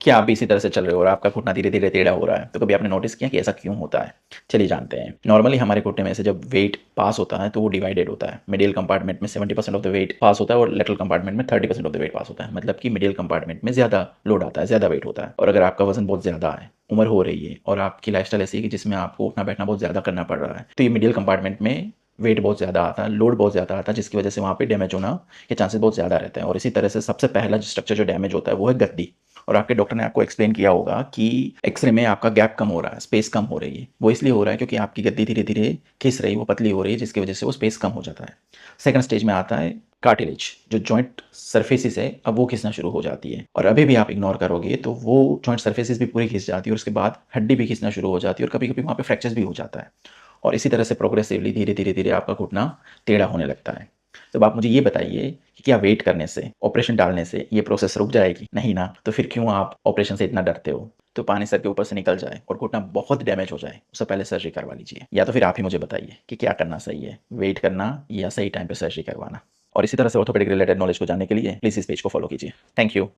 क्या आप भी इसी तरह से चल रहे हो और आपका घुटना धीरे-धीरे टेढ़ा हो रहा है? तो कभी आपने नोटिस किया कि ऐसा क्यों होता है? चलिए जानते हैं। नॉर्मली हमारे घुटने में से जब वेट पास होता है तो वो डिवाइडेड होता है। मिडिल कंपार्टमेंट में 70% ऑफ द वेट पास होता है और लेटरल कंपार्टमेंट में 30% ऑफ द वेट पास होता है। मतलब कि मिडिल कंपार्टमेंट में ज़्यादा लोड आता है, ज़्यादा वेट होता है। और अगर आपका वज़न बहुत ज़्यादा है, उम्र हो रही है और आपकी लाइफ़स्टाइल ऐसी है कि जिसमें आपको उठना-बैठना बहुत ज़्यादा करना पड़ रहा है, तो ये मिडिल कंपार्टमेंट में वेट बहुत ज़्यादा आता है, लोड बहुत ज़्यादा आता है, जिसकी वजह से वहाँ पे डैमेज होना के चांसेस बहुत ज़्यादा रहते हैं। और इसी तरह से सबसे पहला जो स्ट्रक्चर जो डैमेज होता है वो है गद्दी। और आपके डॉक्टर ने आपको एक्सप्लेन किया होगा कि एक्स-रे में आपका गैप कम हो रहा है, स्पेस कम हो रही है। वो इसलिए हो रहा है क्योंकि आपकी गद्दी धीरे-धीरे खिस रही है, वो पतली हो रही है, जिसकी वजह से वो स्पेस कम हो जाता है। सेकंड स्टेज में आता है कार्टिलेज, जो जॉइंट सरफेसेस है, अब वो खिसना शुरू हो जाती है। और अभी भी आप इग्नोर करोगे तो वो जॉइंट सरफेसेस भी पूरी खिस जाती है और उसके बाद हड्डी भी खिसना शुरू हो जाती है और कभी-कभी वहाँ पे फ्रैक्चर्स भी हो जाता है। और इसी तरह से प्रोग्रेसिवली धीरे-धीरे आपका घुटना टेढ़ा होने लगता है। तो अब आप मुझे ये बताइए कि क्या वेट करने से, ऑपरेशन टालने से ये प्रोसेस रुक जाएगी? नहीं ना, तो फिर क्यों आप ऑपरेशन से इतना डरते हो? तो पानी सर के ऊपर से निकल जाए और घुटना बहुत डैमेज हो जाए, उससे पहले सर्जरी करवा लीजिए। या तो फिर आप ही मुझे बताइए कि क्या करना सही है, वेट करना या सही टाइम पे सर्जरी करवाना? और इसी तरह से ऑर्थोपेडिक रिलेटेड नॉलेज को जानने के लिए प्लीज़ इस पेज को फॉलो कीजिए। Thank you.